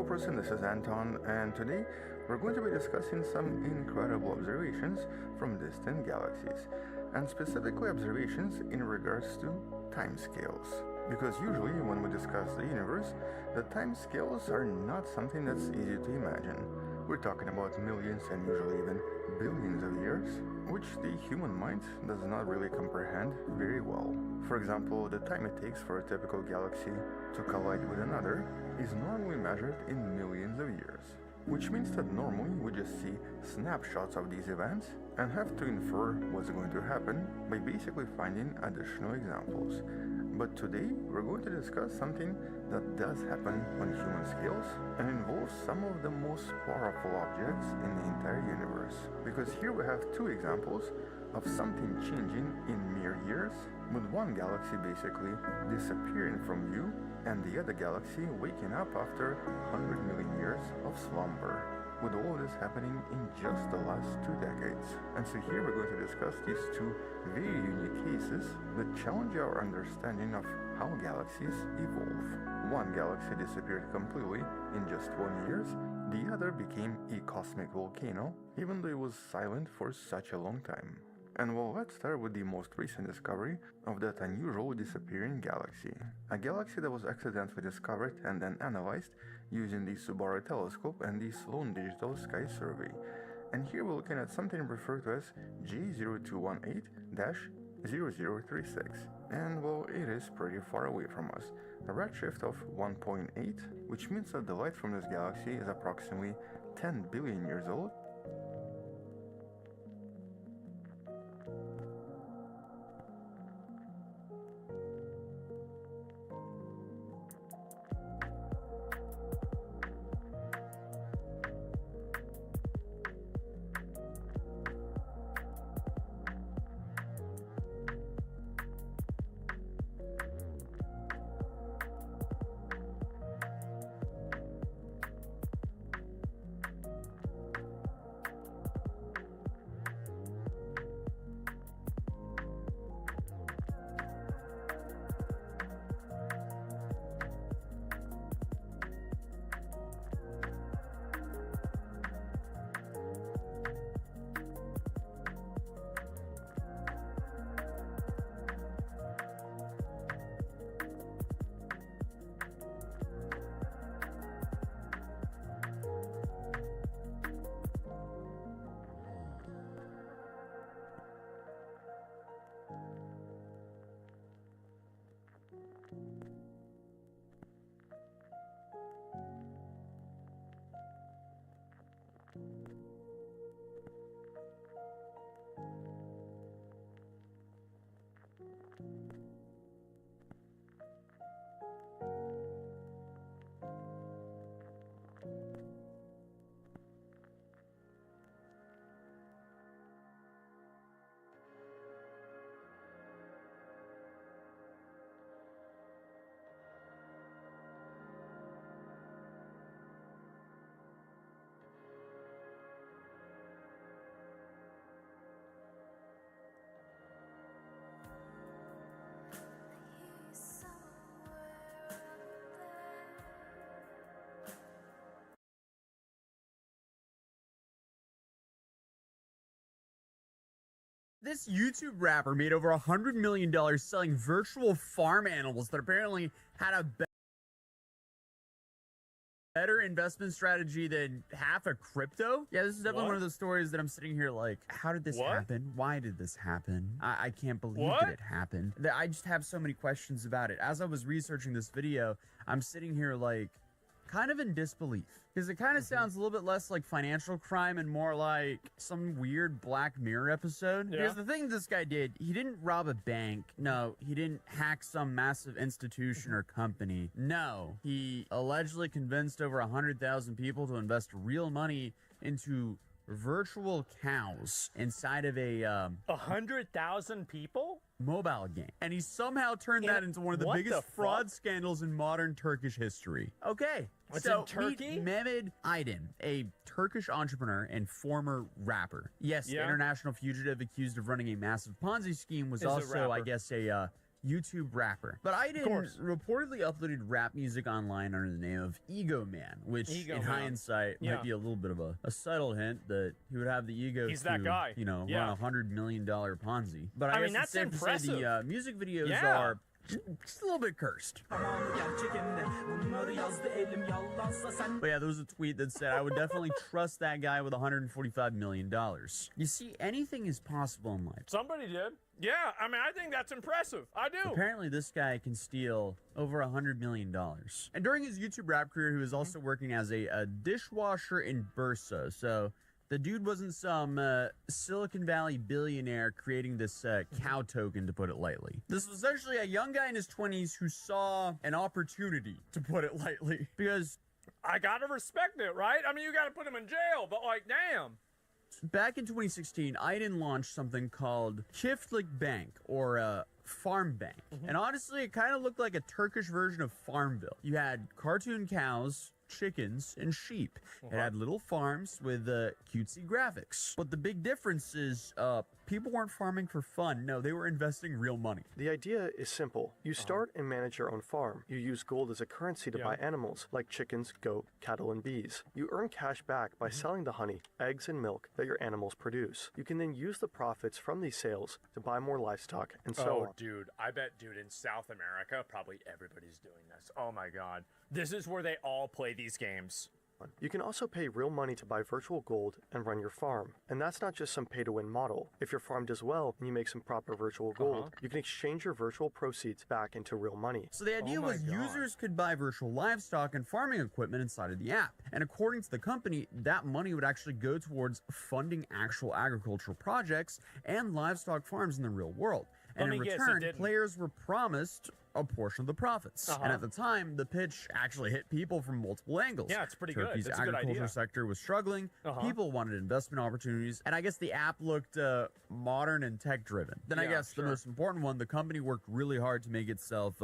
beautiful person, this is Anton, and today we're going to be discussing some incredible observations from distant galaxies, and specifically observations in regards to timescales. Because usually when we discuss the universe, the timescales are not something that's easy to imagine. We're talking about millions and usually even billions of years, which the human mind does not really comprehend very well. For example, the time it takes for a typical galaxy to collide with another is normally measured in millions of years, which means that normally we just see snapshots of these events and have to infer what's going to happen by basically finding additional examples. But today we're going to discuss something that does happen on human scales and involves some of the most powerful objects in the entire universe. Because here we have two examples of something changing in mere years, with one galaxy basically disappearing from view and the other galaxy waking up after 100 million years of slumber, with all this happening in just the last 2 decades. And so here we're going to discuss these two very unique cases that challenge our understanding of how galaxies evolve. One galaxy disappeared completely in just 1 year, the other became a cosmic volcano, even though it was silent for such a long time. And well, let's start with the most recent discovery of that unusual disappearing galaxy. A galaxy that was accidentally discovered and then analyzed using the Subaru telescope and the Sloan Digital Sky Survey. And here we're looking at something referred to as J0218-0036. And well, it is pretty far away from us. A redshift of 1.8, which means that the light from this galaxy is approximately 10 billion years old. This YouTube rapper made over $100 million selling virtual farm animals that apparently had a better investment strategy than half a crypto. Yeah, this is definitely one of those stories that I'm sitting here like, how did this happen? Why did this happen? I can't believe that it happened. I just have so many questions about it. As I was researching this video, I'm sitting here like, kind of in disbelief, because it kind of sounds a little bit less like financial crime and more like some weird Black Mirror episode. Because the thing this guy did, he didn't rob a bank. No, he didn't hack some massive institution or company. No, he allegedly convinced over 100,000 people to invest real money into virtual cows inside of a 100,000 people mobile game, and he somehow turned that into one of the biggest fraud scandals in modern Turkish history. Okay, so in Turkey? meet Mehmet Aydin, a Turkish entrepreneur and former rapper. Yes, the international fugitive accused of running a massive Ponzi scheme was also, I guess, a YouTube rapper. But I didn't reportedly uploaded rap music online under the name of Ego Man, which in hindsight might be a little bit of a subtle hint that he would have the ego that guy. You know, run $100 million Ponzi. But I mean, that's safe impressive. To say the music videos are just a little bit cursed. But yeah, there was a tweet that said, I would definitely trust that guy with $145 million. You see, anything is possible in life. Somebody did. Yeah, I mean, I think that's impressive. I do. Apparently, this guy can steal over $100 million. And during his YouTube rap career, he was also working as a dishwasher in Bursa. So the dude wasn't some Silicon Valley billionaire creating this cow token, to put it lightly. This was essentially a young guy in his 20s who saw an opportunity, to put it lightly, because I gotta respect it, right? I mean, you gotta put him in jail, but like, damn. Back in 2016, Aydin launched something called Çiftlik Bank, or Farm Bank. And honestly, it kind of looked like a Turkish version of Farmville. You had cartoon cows, chickens, and sheep. It had little farms with cutesy graphics. But the big difference is people weren't farming for fun. No, they were investing real money. The idea is simple. You start and manage your own farm. You use gold as a currency to buy animals like chickens, goat, cattle, and bees. You earn cash back by selling the honey, eggs, and milk that your animals produce. You can then use the profits from these sales to buy more livestock and so on. Oh, dude, I bet, in South America, probably everybody's doing this. Oh my God. This is where they all play these games. You can also pay real money to buy virtual gold and run your farm. And that's not just some pay-to-win model. If your farm does well and you make some proper virtual gold, you can exchange your virtual proceeds back into real money. So the idea was users could buy virtual livestock and farming equipment inside of the app. And according to the company, that money would actually go towards funding actual agricultural projects and livestock farms in the real world. And in return, players were promised a portion of the profits. And at the time, the pitch actually hit people from multiple angles. Yeah, it's pretty good. Turkey's It's a good agriculture idea. sector was struggling. People wanted investment opportunities. And I guess the app looked modern and tech-driven. Then I guess the most important one, the company worked really hard to make itself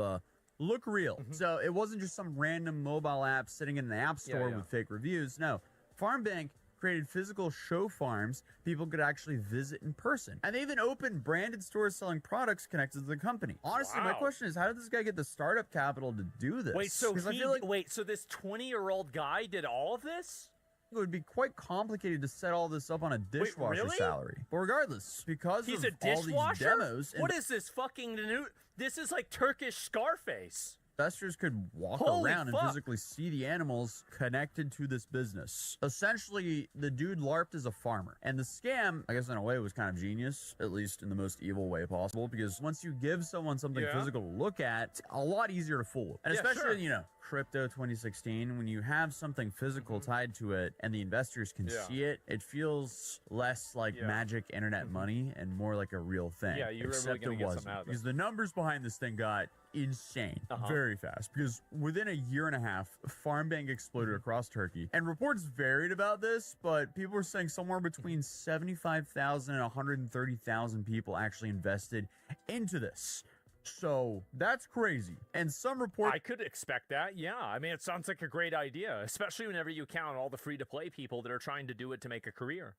look real. So it wasn't just some random mobile app sitting in the app store with fake reviews. No, FarmBank created physical show farms people could actually visit in person. And they even opened branded stores selling products connected to the company. Honestly, my question is, how did this guy get the startup capital to do this? Wait, so so this 20-year-old guy did all of this? It would be quite complicated to set all this up on a dishwasher salary. But regardless, because he's of a dishwasher? all these demos... What is this fucking new... This is like Turkish Scarface. Investors could walk around and physically see the animals connected to this business. Essentially, the dude LARPed as a farmer. And the scam, I guess in a way, was kind of genius, at least in the most evil way possible, because once you give someone something physical to look at, it's a lot easier to fool. And especially, you know, crypto 2016, when you have something physical tied to it and the investors can see it, it feels less like magic internet money and more like a real thing. Yeah, you're really going to get something out of it. Because the numbers behind this thing got insane very fast, because within a year and a half, FarmBank exploded across Turkey. And reports varied about this, but people were saying somewhere between 75,000 and 130,000 people actually invested into this. So that's crazy. And some reports... I could expect that, yeah. I mean, it sounds like a great idea, especially whenever you count all the free-to-play people that are trying to do it to make a career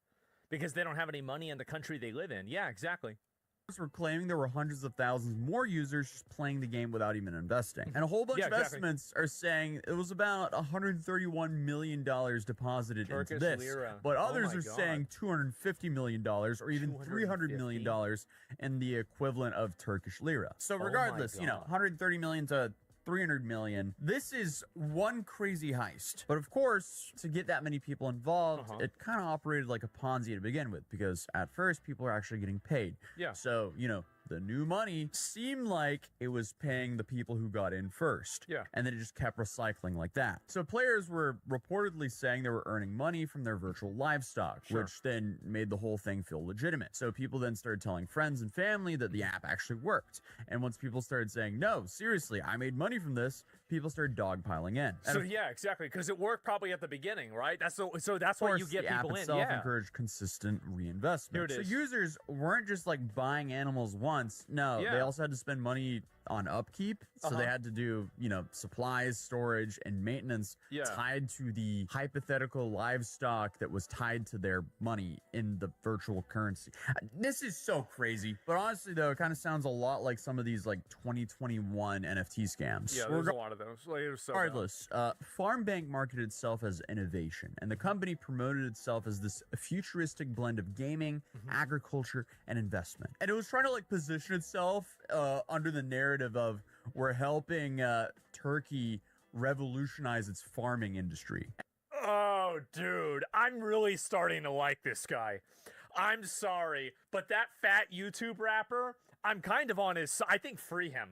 because they don't have any money in the country they live in. Yeah, exactly. Were claiming there were hundreds of thousands more users just playing the game without even investing. And a whole bunch of estimates are saying it was about $131 million deposited into this. Lira. But others are saying $250 million or even $300 million in the equivalent of Turkish lira. So regardless, you know, 130 million to 300 million. This is one crazy heist. But of course, to get that many people involved, it kind of operated like a Ponzi to begin with, because at first people are actually getting paid. Yeah. So, you know, the new money seemed like it was paying the people who got in first. Yeah. And then it just kept recycling like that. So players were reportedly saying they were earning money from their virtual livestock, which then made the whole thing feel legitimate. So people then started telling friends and family that the app actually worked. And once people started saying, no, seriously, I made money from this, people started dogpiling in. And so yeah, exactly, because it worked probably at the beginning, right? So that's why you get people in. The app itself encouraged consistent reinvestment. Here it is. So users weren't just like buying animals once. No, they also had to spend money on upkeep. So they had to do, supplies, storage, and maintenance tied to the hypothetical livestock that was tied to their money in the virtual currency. This is so crazy. But honestly, though, it kind of sounds a lot like some of these like 2021 NFT scams. Yeah, there's a lot of those. Like, Regardless, Farm Bank marketed itself as innovation, and the company promoted itself as this futuristic blend of gaming, agriculture, and investment. And it was trying to like position itself under the narrative of we're helping Turkey revolutionize its farming industry. Oh, dude, I'm really starting to like this guy. I'm sorry, but that fat YouTube rapper, I'm kind of on his side. I think free him.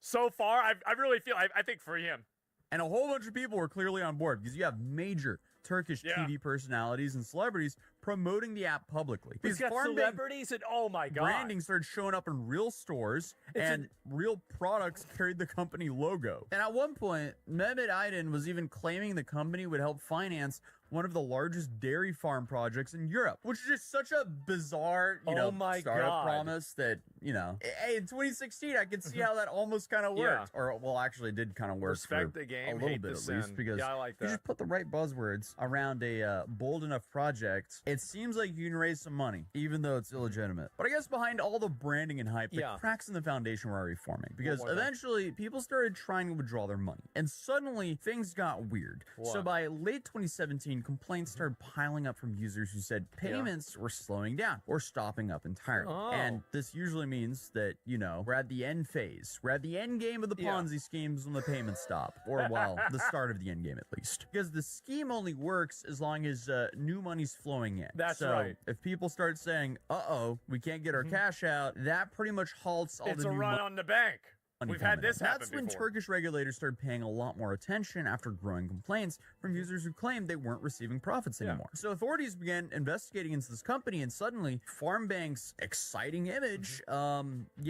So far, I really feel, I think free him. And a whole bunch of people were clearly on board because you have major Turkish TV personalities and celebrities promoting the app publicly. He's got celebrities and oh my god, branding started showing up in real stores and real products carried the company logo. And at one point, Mehmet Aydin was even claiming the company would help finance one of the largest dairy farm projects in Europe, which is just such a bizarre, startup promise that, hey, in 2016, I could see how that almost kind of worked. Or, well, actually, it did kind of work Respect the game, a little bit at least, because I like that. you just put the right buzzwords around a bold enough project, it seems like you can raise some money, even though it's illegitimate. But I guess behind all the branding and hype, the cracks in the foundation were already forming, because eventually people started trying to withdraw their money, and suddenly things got weird. So by late 2017, complaints started piling up from users who said payments were slowing down or stopping up entirely. And this usually means that, we're at the end phase. We're at the end game of the Ponzi schemes when the payments stop. Or, well, the start of the end game at least. Because the scheme only works as long as new money's flowing in. That's so right. If people start saying, uh-oh, we can't get our cash out, that pretty much halts all the new money. It's a run on the bank. We've had this happen That's when before. Turkish regulators started paying a lot more attention after growing complaints from users who claimed they weren't receiving profits anymore. So authorities began investigating into this company, and suddenly Farm Bank's exciting image,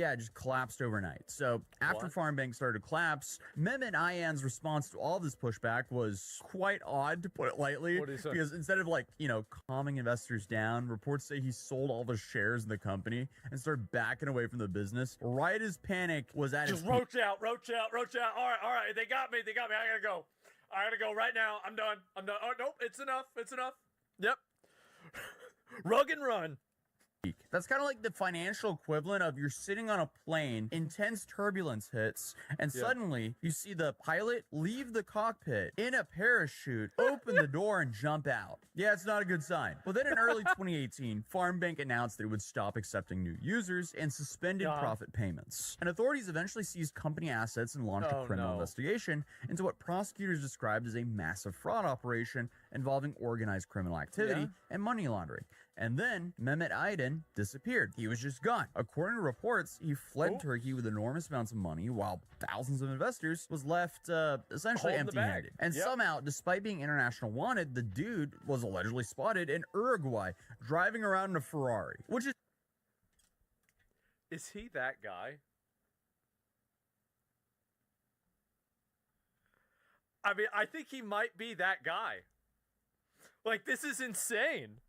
just collapsed overnight. So after Farm Bank started to collapse, Mehmet Ayan's response to all this pushback was quite odd, to put it lightly. What did he say? Because instead of calming investors down, reports say he sold all the shares in the company and started backing away from the business. Right as panic was at its roach out. All right. They got me. I gotta go right now. I'm done. Oh, nope. It's enough. Yep. Rug and run. That's kind of like the financial equivalent of you're sitting on a plane, intense turbulence hits, and suddenly you see the pilot leave the cockpit in a parachute, open the door, and jump out. Yeah, it's not a good sign. Well, then in early 2018, Farm Bank announced that it would stop accepting new users and suspended profit payments. And authorities eventually seized company assets and launched a criminal investigation into what prosecutors described as a massive fraud operation involving organized criminal activity and money laundering. And then Mehmet Aydin disappeared. He was just gone. According to reports, he fled Turkey with enormous amounts of money, while thousands of investors was left essentially empty-handed. And somehow, despite being international wanted, the dude was allegedly spotted in Uruguay driving around in a Ferrari, which is... Is he that guy? I mean, I think he might be that guy. Like, this is insane.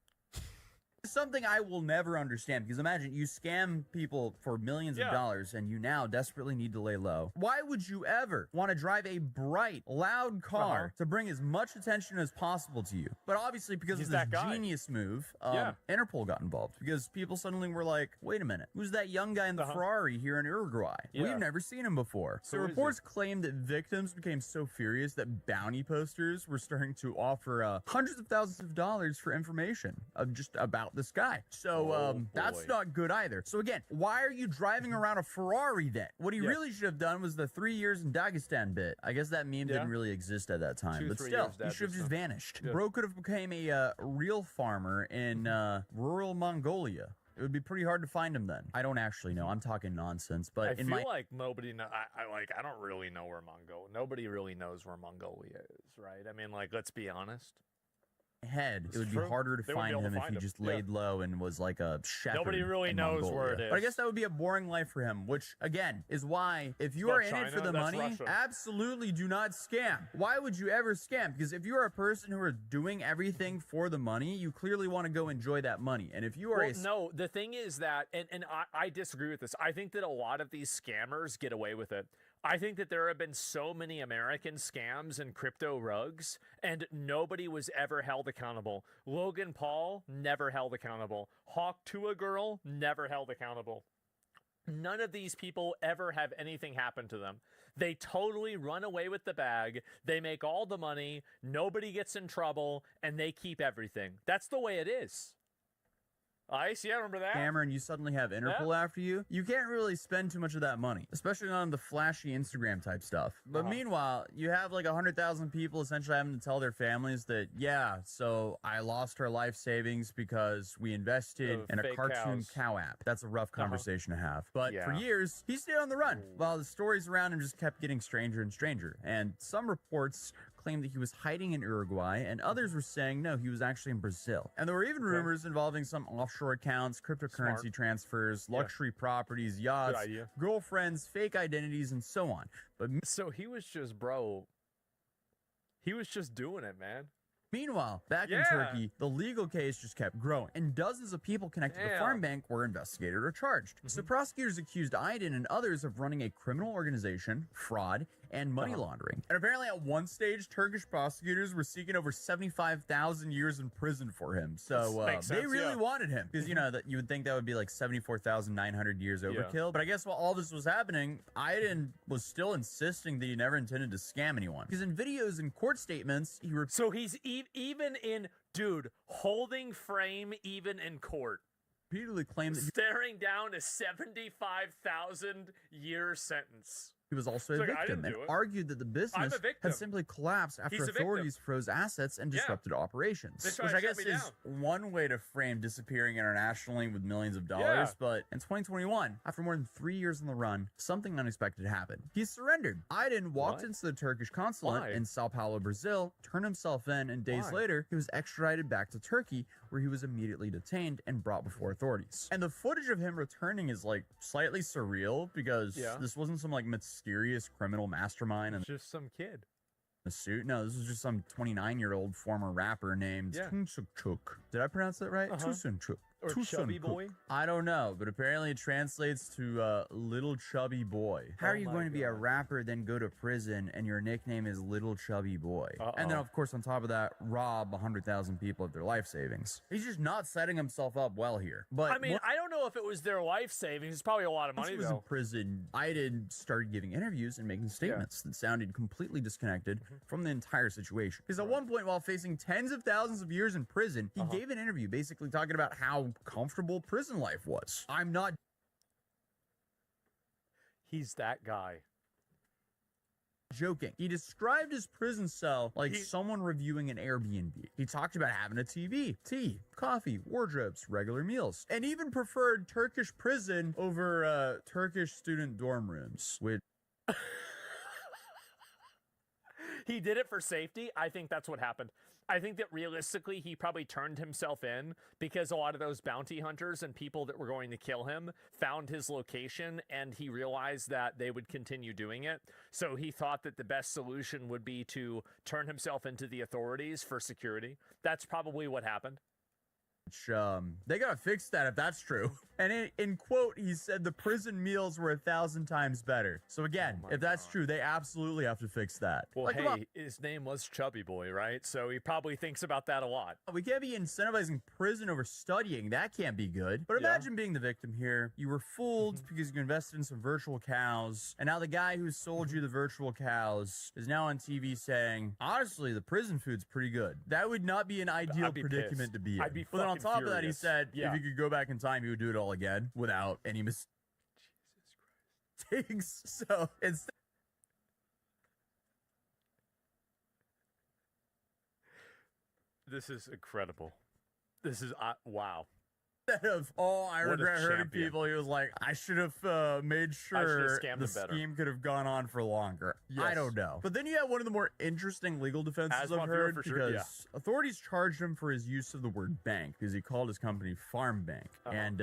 Something I will never understand, because imagine you scam people for millions of dollars and you now desperately need to lay low. Why would you ever want to drive a bright, loud car to bring as much attention as possible to you? But obviously, because of this genius move, Interpol got involved, because people suddenly were like, wait a minute, who's that young guy in the Ferrari here in Uruguay? We've never seen him before. So reports claim that victims became so furious that bounty posters were starting to offer hundreds of thousands of dollars for information of just about this guy. So that's not good either. So again, why are you driving around a Ferrari then? What he really should have done was the 3 years in Dagestan bit. I guess that meme didn't really exist at that time, but still, he should have just vanished. Bro could have became a real farmer in rural Mongolia. It would be pretty hard to find him then. I don't actually know. I'm talking nonsense, but I feel like nobody know. I don't really know where Nobody really knows where Mongolia is, right? I mean, like, let's be honest. head, It's it would be true. harder to They wouldn't be find able to him if find he him. just Yeah. laid low and was like a shepherd. Nobody really in knows where Mongolia. it But I is. guess that would be a boring life for him, which again is why if you About are in it for China, the that's money, Russia. absolutely do not scam. Why would you ever scam? Because if you are a person who are doing everything for the money, you clearly want to go enjoy that money. And if you are Well, no, the thing is that, and I disagree with this. I think that a lot of these scammers get away with it. I think that there have been so many American scams and crypto rugs, and nobody was ever held accountable. Logan Paul, never held accountable. Hawk Tua Girl, never held accountable. None of these people ever have anything happen to them. They totally run away with the bag. They make all the money. Nobody gets in trouble, and they keep everything. That's the way it is. Ice, yeah, remember that? scammer and you suddenly have Interpol after you, you can't really spend too much of that money, especially on the flashy Instagram type stuff. But meanwhile, you have like 100,000 people essentially having to tell their families that, yeah, so I lost our life savings because we invested in a fake cartoon cows. cow app. That's a rough conversation to have. But for Yeah. years, he stayed on the run while the stories around him just kept getting stranger and stranger. And some reports claimed that he was hiding in Uruguay, and others were saying no, he was actually in Brazil. And there were even rumors involving some offshore accounts, cryptocurrency Smart. transfers, luxury properties, yachts, idea. girlfriends, fake identities, and so on. But So he was just, bro, he was just doing it, man. meanwhile, back in Yeah. Turkey, the legal case just kept growing, and dozens of people connected to the farm bank were investigated or charged. So prosecutors accused Aydin and others of running a criminal organization, fraud, and money laundering. And apparently at one stage, Turkish prosecutors were seeking over 75,000 years in prison for him. So Makes they sense, really yeah. wanted him. Because, you know, that you would think that would be like 74,900 years overkill. But I guess while all this was happening, Aydin was still insisting that he never intended to scam anyone. Because in videos and court statements, he So he's even in, dude, holding frame even in court. repeatedly claimed that Staring down a 75,000 year sentence. he was also He's a like, "I victim didn't and do it. argued that the business victim. had simply collapsed after He's a victim. authorities froze assets and Yeah. disrupted operations. They tried Which to I shut guess me is one way to frame disappearing internationally with millions of dollars. Yeah. But in 2021, after more than 3 years on the run, something unexpected happened. He surrendered. Aydin walked What? into the Turkish consulate Why? in Sao Paulo, Brazil, turned himself in, and days Why? later, he was extradited back to Turkey, where he was immediately detained and brought before authorities. And the footage of him returning is like slightly surreal because this wasn't some like mysterious criminal mastermind and Just some kid. a suit. No, this was just some 29-year-old former rapper named Tunçuk. Did I pronounce that right? Tunçuk. Or chubby boy? I don't know, but apparently it translates to little chubby boy. How are you my going to be a God. rapper, then go to prison, and your nickname is Little Chubby Boy? And then, of course, on top of that, rob 100,000 people of their life savings. He's just not setting himself up well here. But I mean, I don't know if it was their life savings. It's probably a lot of once money, he was in though. prison, Aydin started giving interviews and making statements that sounded completely disconnected from the entire situation. Because at one point, while facing tens of thousands of years in prison, he gave an interview basically talking about how comfortable prison life was. I'm not He's that guy. joking. He described his prison cell like someone reviewing an Airbnb. He talked about having a TV, tea, coffee, wardrobes, regular meals, and even preferred Turkish prison over Turkish student dorm rooms, which He did it for safety. I think that's what happened. I think that realistically, he probably turned himself in because a lot of those bounty hunters and people that were going to kill him found his location, and he realized that they would continue doing it. So he thought that the best solution would be to turn himself into the authorities for security. That's probably what happened. they gotta fix that if that's true. And in quote, he said the prison meals were 1,000 times better. So again, if that's true, they absolutely have to fix that. Well, Like, come on. hey, his name was Chubby Boy, right? So he probably thinks about that a lot. We can't be incentivizing prison over studying. That can't be good. But imagine being the victim here. You were fooled because you invested in some virtual cows. And now the guy who sold you the virtual cows is now on TV saying, honestly, the prison food's pretty good. That would not be an ideal I'd be predicament pissed. to be in. I'd be But then on fucking top of that, he furious. said Yeah. if he could go back in time, he would do it all again without any mistakes. So it's This is incredible. This is, wow. Instead of, oh, I What a regret hurting champion. people, he was like, I should have made sure scammed the him better. scheme could have gone on for longer. I Yes. don't know. But then you have one of the more interesting legal defenses As I've one viewer heard, for because sure, yeah. authorities charged him for his use of the word bank because he called his company Farm Bank. And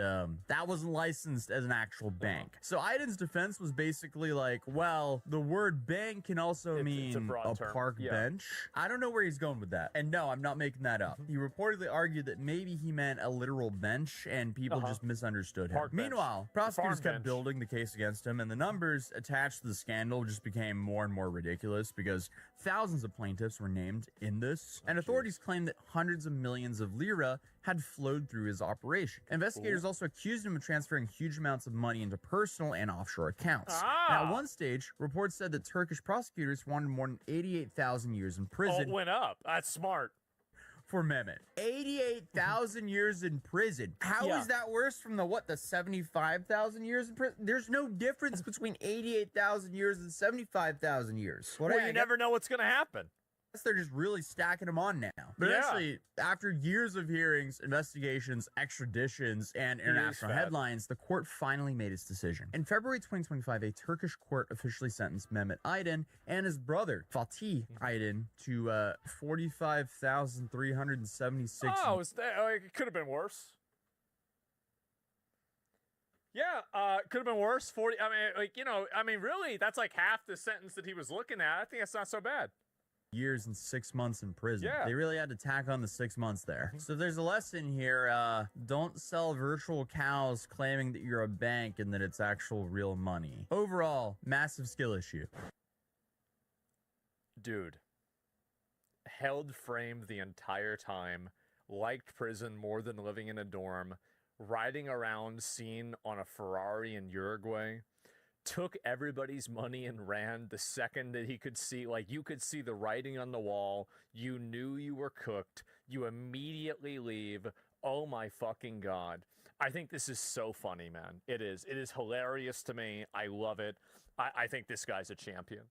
that wasn't licensed as an actual bank. So Iden's defense was basically like, well, the word bank can also It's a mean broad a term. park Yeah. bench. I don't know where he's going with that. And no, I'm not making that up. He reportedly argued that maybe he meant a literal bench and people just misunderstood him. Park bench. Meanwhile, prosecutors Farm kept bench. building the case against him, and the numbers attached to the scandal just became more and more ridiculous because thousands of plaintiffs were named in this, and authorities claimed that hundreds of millions of lira had flowed through his operation. Investigators also accused him of transferring huge amounts of money into personal and offshore accounts. And at one stage, reports said that Turkish prosecutors wanted more than 88,000 years in Oh, prison it went up. That's smart. for Mehmet. 88,000 years in prison. How is Yeah. that worse from the 75,000 years in prison? There's no difference between 88,000 years and 75,000 years. Well, you never know what's going to happen. They're just really stacking them on now. But Yeah. actually, after years of hearings, investigations, extraditions, and international fat. headlines, the court finally made its decision. In February 2025, a Turkish court officially sentenced Mehmet Aydin and his brother, Fatih Aydin, to 45,376. It could have been worse. Yeah, could have been worse. 40. I mean, really, that's like half the sentence that he was looking at. I think that's not so bad. years and 6 months in prison. Yeah. They really had to tack on the 6 months there. So there's a lesson here. Don't sell virtual cows claiming that you're a bank and that it's actual real money. Overall, massive skill issue. Dude. Held framed the entire time. Liked prison more than living in a dorm. Riding around seen on a Ferrari in Uruguay. Took everybody's money and ran the second that he could see, like, you could see the writing on the wall. You knew you were cooked. You immediately leave. Oh my fucking God. I think this is so funny, man. It is. It is hilarious to me. I love it. I think this guy's a champion.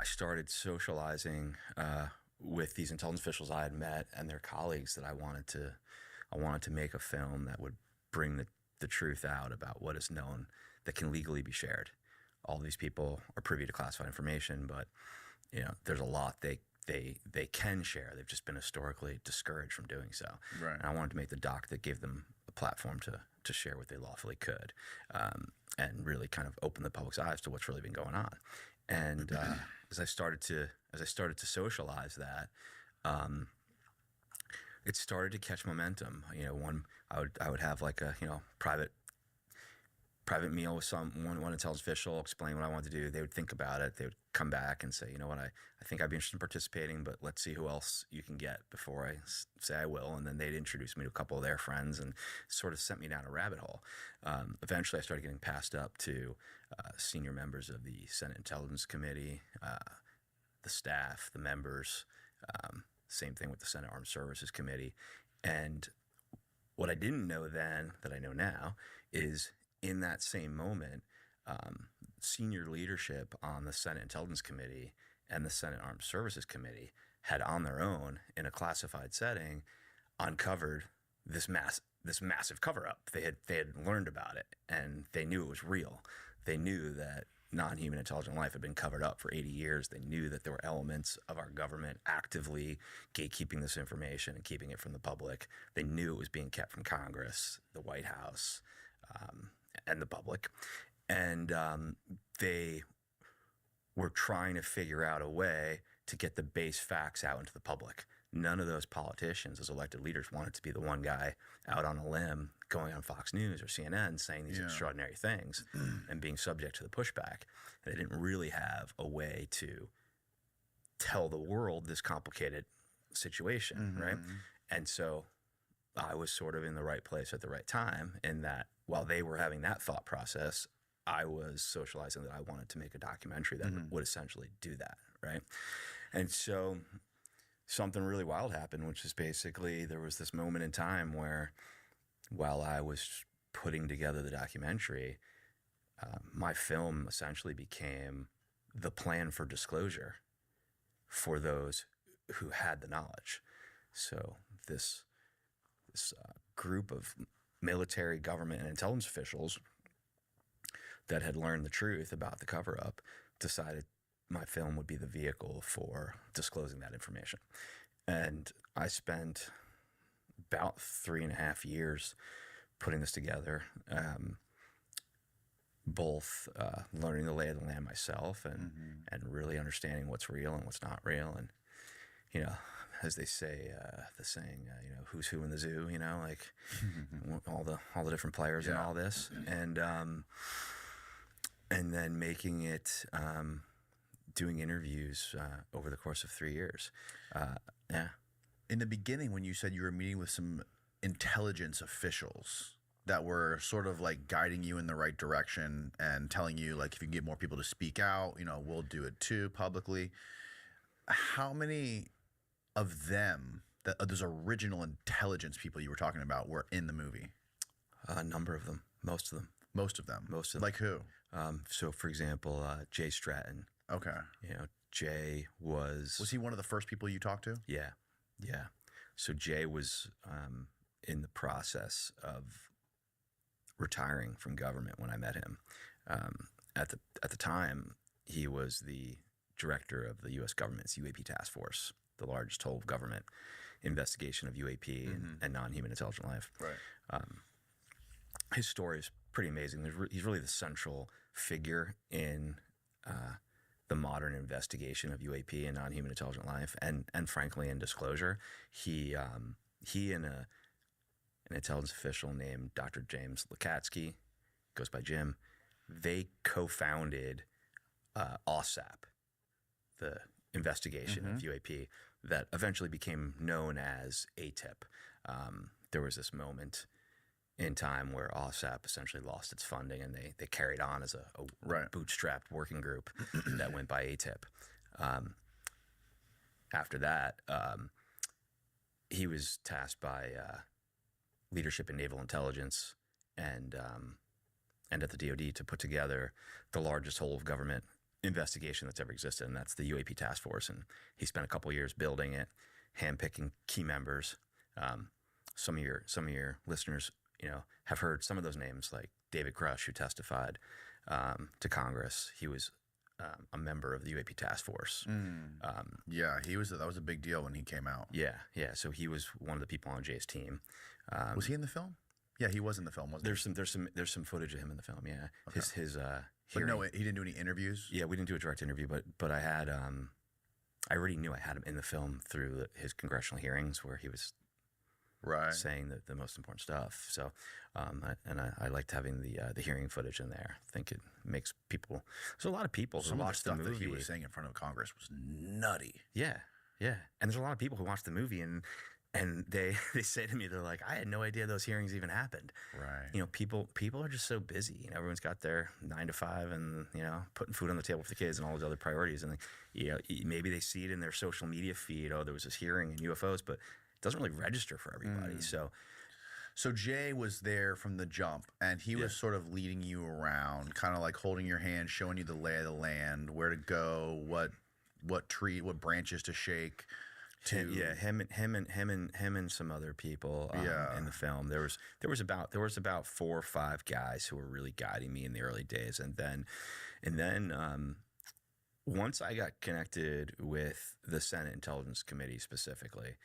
started socializing with these intelligence officials I had met and their colleagues that I wanted to make a film that would bring the truth out about what is known that can legally be shared. All these people are privy to classified information, but there's a lot they can share. They've just been historically discouraged from doing so. Right. And I wanted to make the doc that gave them a platform to share what they lawfully could, and really kind of open the public's eyes to what's really been going on. And as I started to socialize that, it started to catch momentum. I would have like a private meal with one intelligence official, explain what I wanted to do. They would think about it. They would come back and say, you know what, I think I'd be interested in participating, but let's see who else you can get before I say I will. And then they'd introduce me to a couple of their friends and sort of sent me down a rabbit hole. Eventually I started getting passed up to senior members of the Senate Intelligence Committee, the staff, the members, same thing with the Senate Armed Services Committee. And what I didn't know then that I know now is in that same moment, senior leadership on the Senate Intelligence Committee and the Senate Armed Services Committee had on their own, in a classified setting, uncovered this massive cover-up. They had learned about it, and they knew it was real. They knew that non-human intelligent life had been covered up for 80 years. They knew that there were elements of our government actively gatekeeping this information and keeping it from the public. They knew it was being kept from Congress, the White House, and the public. And they were trying to figure out a way to get the base facts out into the public. None of those politicians as elected leaders wanted to be the one guy out on a limb going on Fox News or CNN saying these extraordinary things and being subject to the pushback. And they didn't really have a way to tell the world this complicated situation, right? And so I was sort of in the right place at the right time, in that while they were having that thought process, I was socializing that I wanted to make a documentary that would essentially do that, right? And so something really wild happened, which is basically there was this moment in time where, while I was putting together the documentary, my film essentially became the plan for disclosure for those who had the knowledge. So this group of military, government, and intelligence officials that had learned the truth about the cover-up decided my film would be the vehicle for disclosing that information. And I spent about 3.5 years putting this together, both learning the lay of the land myself and really understanding what's real and what's not real. And, as they say, the saying, who's who in the zoo, like all the different players in all this. And then making it, doing interviews over the course of 3 years. In the beginning, when you said you were meeting with some intelligence officials that were sort of like guiding you in the right direction and telling you, like, if you can get more people to speak out, we'll do it too publicly. How many of them, those original intelligence people you were talking about, were in the movie? A number of them. Most of them. Most of them? Most of them. Like who? So, for example, Jay Stratton. Okay. Jay was... Was he one of the first people you talked to? Yeah. So Jay was in the process of retiring from government when I met him. At the time, he was the director of the U.S. government's UAP task force, the largest whole of government investigation of UAP and non-human intelligent life. Right. His story is pretty amazing. He's really the central figure in the modern investigation of UAP and non-human intelligent life, and frankly, in disclosure. He and an intelligence official named Dr. James Lukatsky, goes by Jim, they co-founded OSAP, the investigation of UAP that eventually became known as ATIP. There was this moment in time where OSAP essentially lost its funding, and they carried on as a bootstrapped working group that went by ATIP. After that, he was tasked by leadership in naval intelligence and at the DoD to put together the largest whole of government investigation that's ever existed, and that's the UAP task force. And he spent a couple years building it, handpicking key members. Some of your listeners, have heard some of those names, like David Crush, who testified to Congress. He was a member of the UAP task force. Yeah, that was a big deal when he came out. Yeah. So he was one of the people on Jay's team. Was he in the film? Yeah, he was in the film, wasn't he? There's some footage of him in the film. Yeah, Okay. his But hearing. no, he didn't do any interviews. Yeah, we didn't do a direct interview, but I had I already knew I had him in the film through his congressional hearings where he was Right. saying the most important stuff. So, I liked having the hearing footage in there. I think it makes people. There's a lot of people who Some of the watch the stuff movie. that he was saying in front of Congress was nutty. Yeah, and there's a lot of people who watch the movie and they say to me, they're like, I had no idea those hearings even happened. Right. People are just so busy. Everyone's got their 9 to 5 and, putting food on the table for the kids and all those other priorities. And, maybe they see it in their social media feed. Oh, there was this hearing in UFOs, but it doesn't really register for everybody. So Jay was there from the jump, and he was sort of leading you around, kind of like holding your hand, showing you the lay of the land, where to go, what branches to shake. Him and some other people in the film. There was about 4 or 5 guys who were really guiding me in the early days, and then once I got connected with the Senate Intelligence Committee specifically,